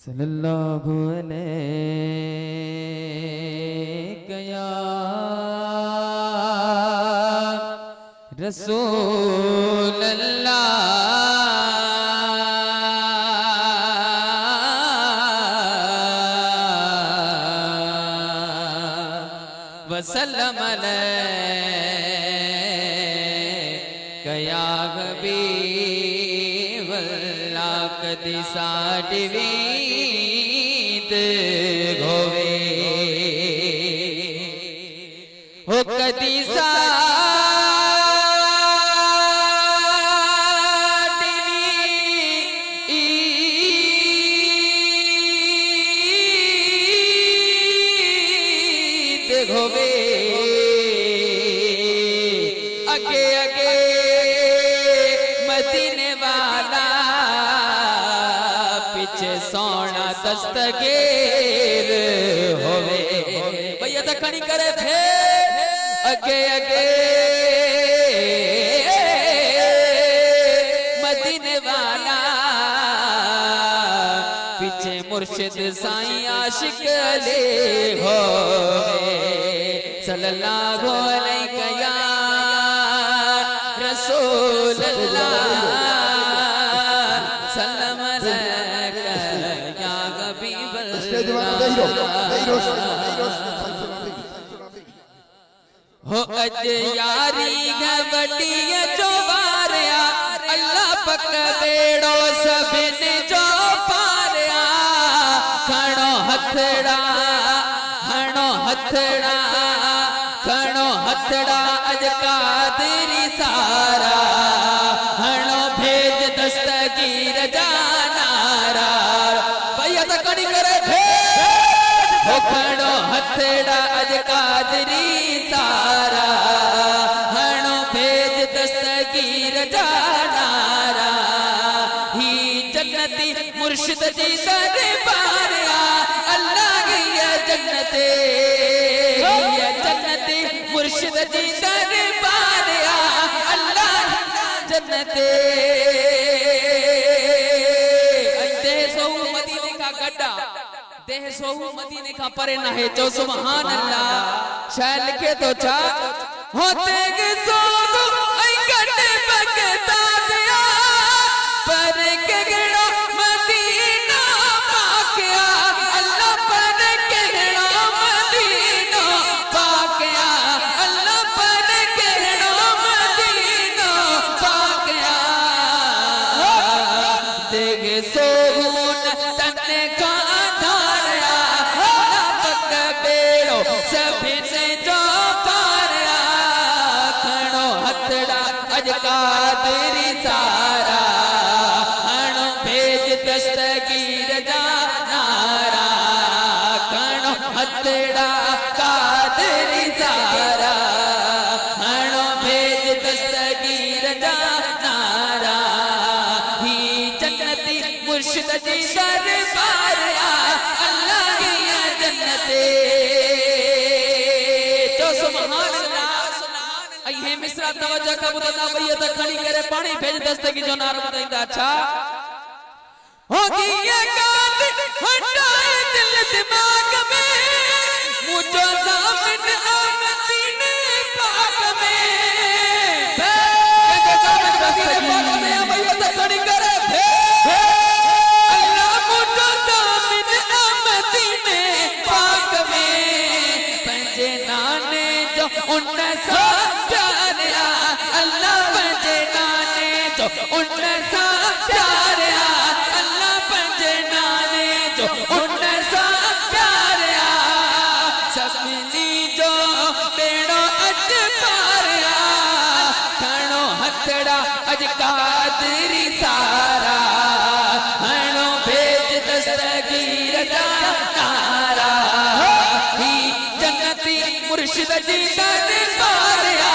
सल्लल्लाहु अलैहि या रसूल अल्लाह वसल्लम अलैहि या हबीब अल्लाह कदी साडी वीत होवे हो कदी होवे अगे अगे मदीने वाला पीछे सोना दस्तगीर होवे भैया दखनी करे थे अगे अगे मदीने वाला पीछे मुर्शिद साईं आशिक अली हो सल्लल्लाहु अलैहि या रसूल अल्लाह सल्लम अलैका या हबीब अल्लाह हो अज यारी गवटी जो वारिया अल्लाह पक बेड़ो सबने जो पारिया खणो हथड़ा खणो हथड़ा अज कादरी सारा हणो भेज दस्तगीर जानारा भैया तो कड़ी करे थे हो खणो हथड़ा अज कादरी सारा हणो भेज दस्तगीर जानारा ही जन्नती मुर्शिद जी दरबारिया अल्लाह गया जन्नते जन्नती मुर्शिद जी दरबारिया अल्लाह जन्नते देह सोहू मदीने का गड्ढा देह सोहू मदीने का परे ना है जो सुभान अल्लाह शायद लिखे तो चा होते के सोहू ऐ गड्ढे बगता दिया पर के गड़ा मदीना पाकिया अल्लाह पर के गड़ा मदीना पाकिया अल्लाह पर के गड़ा मदीना पाकिया देगे सोहून तन्ने का धारिया अल्लाह पक बेड़ो सभी से जो पारिया खणो हथड़ा अज कादरी सारा हणो भेज दस्तगीर जानारा खणो हथड़ा कादरी सारा हणो भेज दस्तगीर जानारा ही जन्नती मुर्शिद जी दरबारिया अल्लाह गया जन्नते तो सुभान अल्लाह अये मिसरा तवज्जो का बुदना भैया तो खड़ी करे पानी भेज दस्तगी जो नार बताइंदा अच्छा हो गया काद हटाए दिल दिमाग में मुझो सामने मदीने पाक में के सामने मदीने पाक में भैया तो खड़ी करे अल्लाह मुझो सामने मदीने पाक में पंजे नाने जो उन्ने प्यारिया अल्लाह पंजे नाने जो उन्ने प्यारिया अल्लाह पंजे नाने जो उन्ने प्यारिया सबनी जो बेड़ो अज पारिया खणो हथड़ा अज कादरी सारा हणो भेज दस्तगीर जानारा ही जन्नती मुर्शिद जी दरबारिया